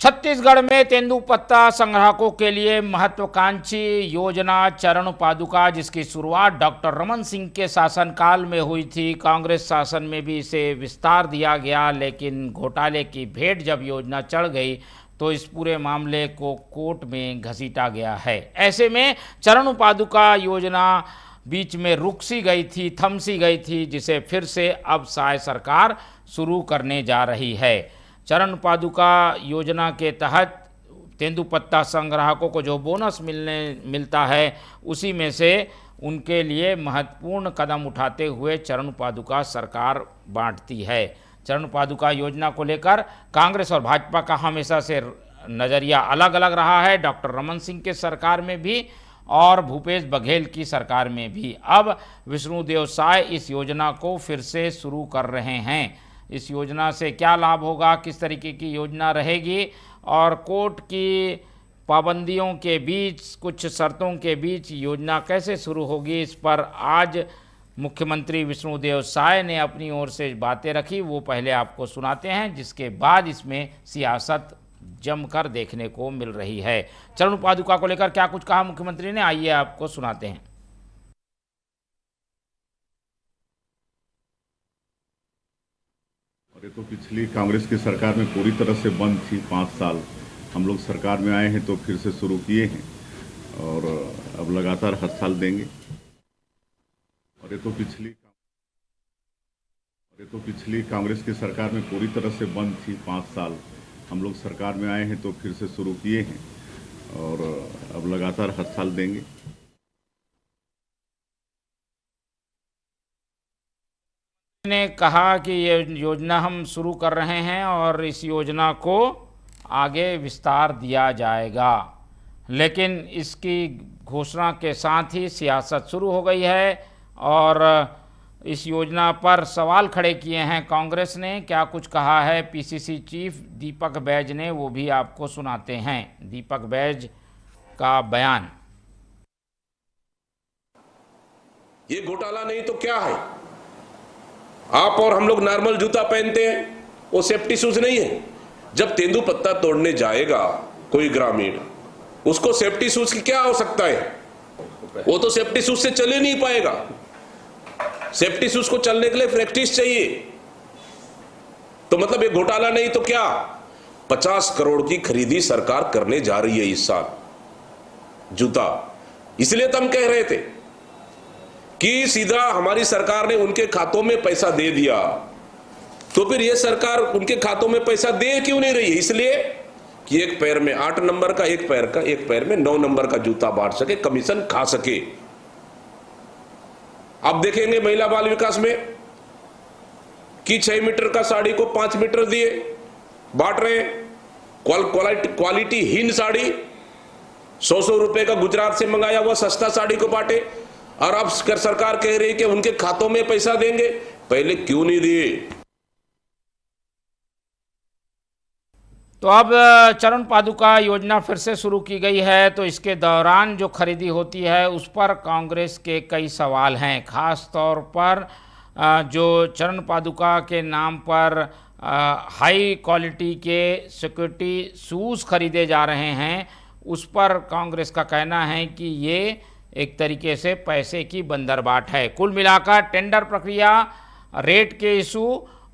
छत्तीसगढ़ में तेंदुपत्ता संग्राहकों के लिए महत्वाकांक्षी योजना चरण पादुका, जिसकी शुरुआत डॉक्टर रमन सिंह के शासनकाल में हुई थी। कांग्रेस शासन में भी इसे विस्तार दिया गया, लेकिन घोटाले की भेंट जब योजना चढ़ गई तो इस पूरे मामले को कोर्ट में घसीटा गया है। ऐसे में चरण पादुका योजना बीच में रुक सी गई थी, थम सी गई थी, जिसे फिर से अब शायद सरकार शुरू करने जा रही है। चरण पादुका योजना के तहत तेंदुपत्ता संग्राहकों को जो बोनस मिलता है, उसी में से उनके लिए महत्वपूर्ण कदम उठाते हुए चरण पादुका सरकार बांटती है। चरण पादुका योजना को लेकर कांग्रेस और भाजपा का हमेशा से नज़रिया अलग अलग रहा है। डॉक्टर रमन सिंह के सरकार में भी और भूपेश बघेल की सरकार में भी। अब विष्णुदेव साय इस योजना को फिर से शुरू कर रहे हैं। इस योजना से क्या लाभ होगा, किस तरीके की योजना रहेगी और कोर्ट की पाबंदियों के बीच, कुछ शर्तों के बीच योजना कैसे शुरू होगी, इस पर आज मुख्यमंत्री विष्णुदेव साय ने अपनी ओर से बातें रखी। वो पहले आपको सुनाते हैं, जिसके बाद इसमें सियासत जमकर देखने को मिल रही है। चरण पादुका को लेकर क्या कुछ कहा मुख्यमंत्री ने, आइए आपको सुनाते हैं। और ये तो पिछली कांग्रेस की सरकार में पूरी तरह से बंद थी। 5 साल हम लोग सरकार में आए हैं तो फिर से शुरू किए हैं और अब लगातार हर साल देंगे। और ये तो पिछली कांग्रेस की सरकार में पूरी तरह से बंद थी। 5 साल हम लोग सरकार में आए हैं तो फिर से शुरू किए हैं और अब लगातार हर साल देंगे। ने कहा कि ये योजना हम शुरू कर रहे हैं और इस योजना को आगे विस्तार दिया जाएगा, लेकिन इसकी घोषणा के साथ ही सियासत शुरू हो गई है और इस योजना पर सवाल खड़े किए हैं कांग्रेस ने। क्या कुछ कहा है पीसीसी चीफ दीपक बैज ने, वो भी आपको सुनाते हैं। दीपक बैज का बयान। ये घोटाला नहीं तो क्या है? आप और हम लोग नॉर्मल जूता पहनते हैं, वो सेफ्टी शूज नहीं है। जब तेंदुपत्ता तोड़ने जाएगा कोई ग्रामीण, उसको सेफ्टी शूज की क्या आवश्यकता है? वो तो सेफ्टी शूज से चल ही नहीं पाएगा। सेफ्टी शूज को चलने के लिए प्रैक्टिस चाहिए। तो मतलब ये घोटाला नहीं तो क्या? 50 करोड़ की खरीदी सरकार करने जा रही है इस साल जूता। इसलिए तो हम कह रहे थे कि सीधा हमारी सरकार ने उनके खातों में पैसा दे दिया, तो फिर ये सरकार उनके खातों में पैसा दे क्यों नहीं रही है? इसलिए कि एक पैर में 8 नंबर का, एक पैर में 9 नंबर का जूता बांट सके, कमीशन खा सके। अब देखेंगे महिला बाल विकास में कि 6 मीटर का साड़ी को 5 मीटर दिए बांट रहे हैं। क्वालिटी हीन साड़ी 100 रुपए का गुजरात से मंगाया हुआ सस्ता साड़ी को बांटे, और अब सरकार कह रही है कि उनके खातों में पैसा देंगे। पहले क्यों नहीं दिए? तो अब चरण पादुका योजना फिर से शुरू की गई है, तो इसके दौरान जो खरीदी होती है उस पर कांग्रेस के कई सवाल हैं। खास तौर पर जो चरण पादुका के नाम पर हाई क्वालिटी के सिक्योरिटी शूज़ खरीदे जा रहे हैं, उस पर कांग्रेस का कहना है कि ये एक तरीके से पैसे की बंदरबाट है। कुल मिलाकर टेंडर प्रक्रिया, रेट के इशू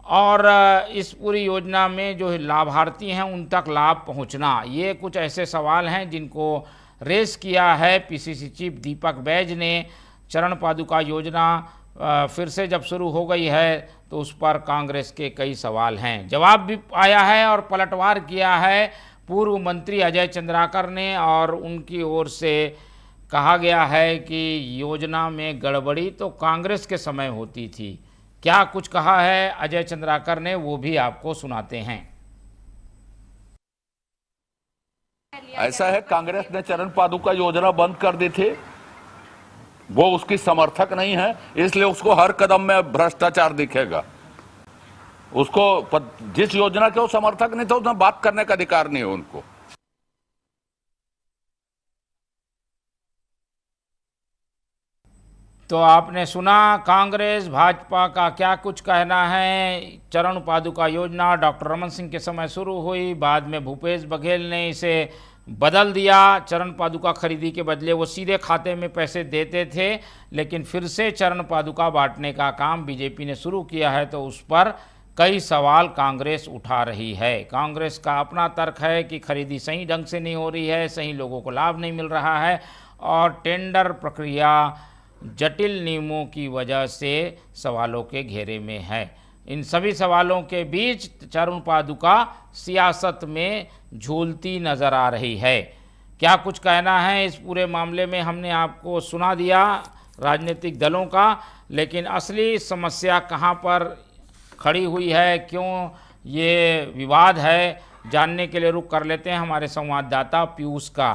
और इस पूरी योजना में जो लाभार्थी हैं उन तक लाभ पहुंचना, ये कुछ ऐसे सवाल हैं जिनको रेस किया है पीसीसी चीफ दीपक बैज ने। चरण पादुका योजना फिर से जब शुरू हो गई है तो उस पर कांग्रेस के कई सवाल हैं। जवाब भी आया है और पलटवार किया है पूर्व मंत्री अजय चंद्राकर ने, और उनकी ओर से कहा गया है कि योजना में गड़बड़ी तो कांग्रेस के समय होती थी। क्या कुछ कहा है अजय चंद्राकर ने, वो भी आपको सुनाते हैं। ऐसा है, कांग्रेस ने चरण पादुका योजना बंद कर दी थी, वो उसकी समर्थक नहीं है, इसलिए उसको हर कदम में भ्रष्टाचार दिखेगा। उसको जिस योजना के वो समर्थक नहीं थे उसमें बात करने का अधिकार नहीं है उनको। तो आपने सुना कांग्रेस भाजपा का क्या कुछ कहना है। चरण पादुका योजना डॉक्टर रमन सिंह के समय शुरू हुई, बाद में भूपेश बघेल ने इसे बदल दिया। चरण पादुका खरीदी के बदले वो सीधे खाते में पैसे देते थे, लेकिन फिर से चरण पादुका बांटने का काम बीजेपी ने शुरू किया है, तो उस पर कई सवाल कांग्रेस उठा रही है। कांग्रेस का अपना तर्क है कि खरीदी सही ढंग से नहीं हो रही है, सही लोगों को लाभ नहीं मिल रहा है और टेंडर प्रक्रिया जटिल नियमों की वजह से सवालों के घेरे में है। इन सभी सवालों के बीच चरण पादुका सियासत में झूलती नज़र आ रही है। क्या कुछ कहना है इस पूरे मामले में हमने आपको सुना दिया राजनीतिक दलों का, लेकिन असली समस्या कहां पर खड़ी हुई है, क्यों ये विवाद है, जानने के लिए रुख कर लेते हैं हमारे संवाददाता पीयूष का।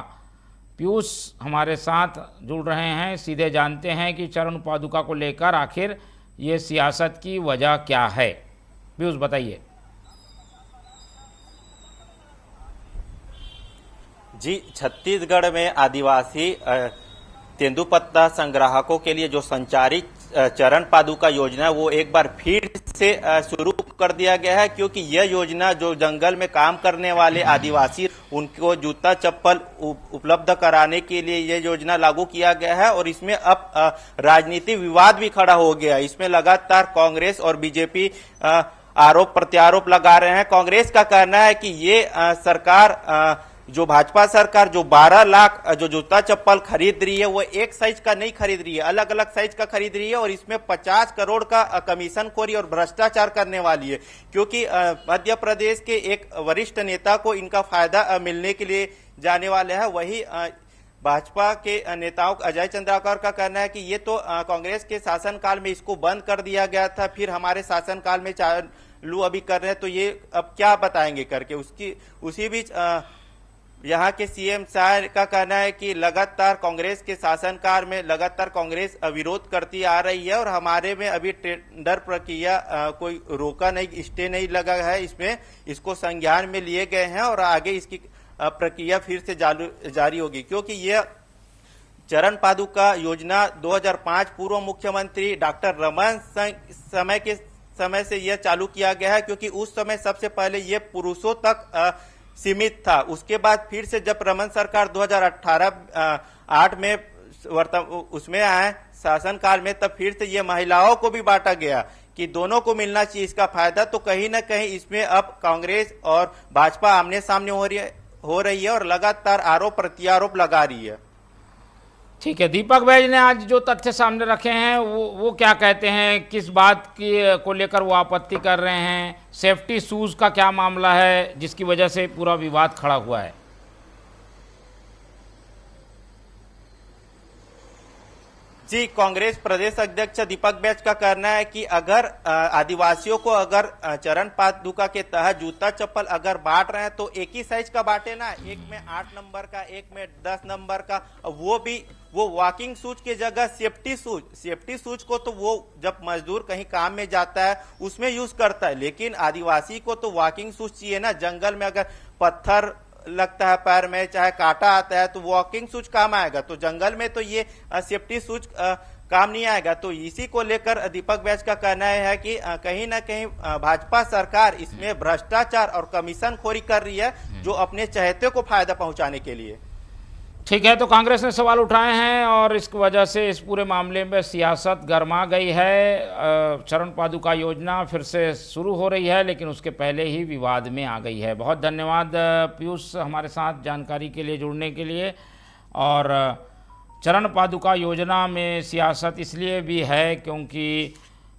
पीयूष हमारे साथ जुड़ रहे हैं, सीधे जानते हैं कि चरण पादुका को लेकर आखिर ये सियासत की वजह क्या है। पीयूष बताइए। जी, छत्तीसगढ़ में आदिवासी तेंदुपत्ता संग्राहकों के लिए जो संचारित चरण पादुका योजना है वो एक बार फिर से शुरू कर दिया गया है, क्योंकि यह योजना जो जंगल में काम करने वाले आदिवासी उनको जूता चप्पल उपलब्ध कराने के लिए यह योजना लागू किया गया है। और इसमें अब राजनीतिक विवाद भी खड़ा हो गया। इसमें लगातार कांग्रेस और बीजेपी आरोप प्रत्यारोप लगा रहे हैं। कांग्रेस का कहना है कि ये सरकार जो भाजपा सरकार जो 12 लाख जो जूता चप्पल खरीद रही है वो एक साइज का नहीं खरीद रही है, अलग अलग साइज का खरीद रही है और इसमें 50 करोड़ का कमीशनखोरी और भ्रष्टाचार करने वाली है, क्योंकि मध्य प्रदेश के एक वरिष्ठ नेता को इनका फायदा मिलने के लिए जाने वाले हैं। वही भाजपा के नेताओं अजय चंद्राकर का कहना है कि ये तो कांग्रेस के शासनकाल में इसको बंद कर दिया गया था, फिर हमारे शासनकाल में चालू अभी कर रहे हैं, तो ये अब क्या बताएंगे करके। उसी बीच यहाँ के सीएम शाह का कहना है कि लगातार कांग्रेस के शासनकाल में लगातार कांग्रेस विरोध करती आ रही है और हमारे में अभी टेंडर प्रक्रिया कोई रोका नहीं, स्टे नहीं लगा है, इसमें इसको संज्ञान में लिए गए हैं और आगे इसकी प्रक्रिया फिर से जारी होगी, क्योंकि यह चरण पादुका योजना 2005 पूर्व मुख्यमंत्री डॉक्टर रमन समय से यह चालू किया गया है, क्योंकि उस समय सबसे पहले यह पुरुषों तक सीमित था। उसके बाद फिर से जब रमन सरकार 2018-8 में उसमें आए शासनकाल में, तब फिर से ये महिलाओं को भी बांटा गया कि दोनों को मिलना चाहिए इसका फायदा। तो कहीं ना कहीं इसमें अब कांग्रेस और भाजपा आमने सामने हो रही है और लगातार आरोप प्रत्यारोप लगा रही है। ठीक है, दीपक बैज ने आज जो तथ्य सामने रखे हैं वो क्या कहते हैं, किस बात की को लेकर वो आपत्ति कर रहे हैं, सेफ्टी शूज का क्या मामला है जिसकी वजह से पूरा विवाद खड़ा हुआ है। जी, कांग्रेस प्रदेश अध्यक्ष दीपक बैज का कहना है कि अगर आदिवासियों को अगर चरण पादुका के तहत जूता चप्पल अगर बांट रहे हैं तो एक ही साइज का बांटे ना, एक में 8 नंबर का, एक में 10 नंबर का, वो वॉकिंग शूज की जगह सेफ्टी शूज को तो वो जब मजदूर कहीं काम में जाता है उसमें यूज करता है, लेकिन आदिवासी को तो वॉकिंग शूज चाहिए ना। जंगल में अगर पत्थर लगता है पैर में, चाहे कांटा आता है, तो वॉकिंग शूज काम आएगा, तो जंगल में तो ये सेफ्टी शूज काम नहीं आएगा। तो इसी को लेकर दीपक बैज का कहना है कि कहीं ना कहीं भाजपा सरकार इसमें भ्रष्टाचार और कमीशनखोरी कर रही है, जो अपने चहेते को फायदा पहुंचाने के लिए। ठीक है, तो कांग्रेस ने सवाल उठाए हैं और इस वजह से इस पूरे मामले में सियासत गर्मा गई है। चरण पादुका योजना फिर से शुरू हो रही है, लेकिन उसके पहले ही विवाद में आ गई है। बहुत धन्यवाद पीयूष हमारे साथ जानकारी के लिए जुड़ने के लिए। और चरण पादुका योजना में सियासत इसलिए भी है क्योंकि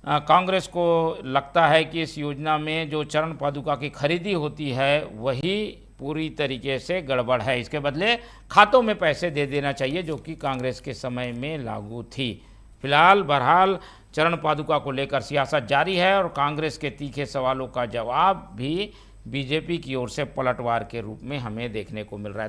कांग्रेस को लगता है कि इस योजना में जो चरण पादुका की खरीदी होती है वही पूरी तरीके से गड़बड़ है, इसके बदले खातों में पैसे दे देना चाहिए, जो कि कांग्रेस के समय में लागू थी। फिलहाल बहरहाल चरण पादुका को लेकर सियासत जारी है और कांग्रेस के तीखे सवालों का जवाब भी बीजेपी की ओर से पलटवार के रूप में हमें देखने को मिल रहा है। तो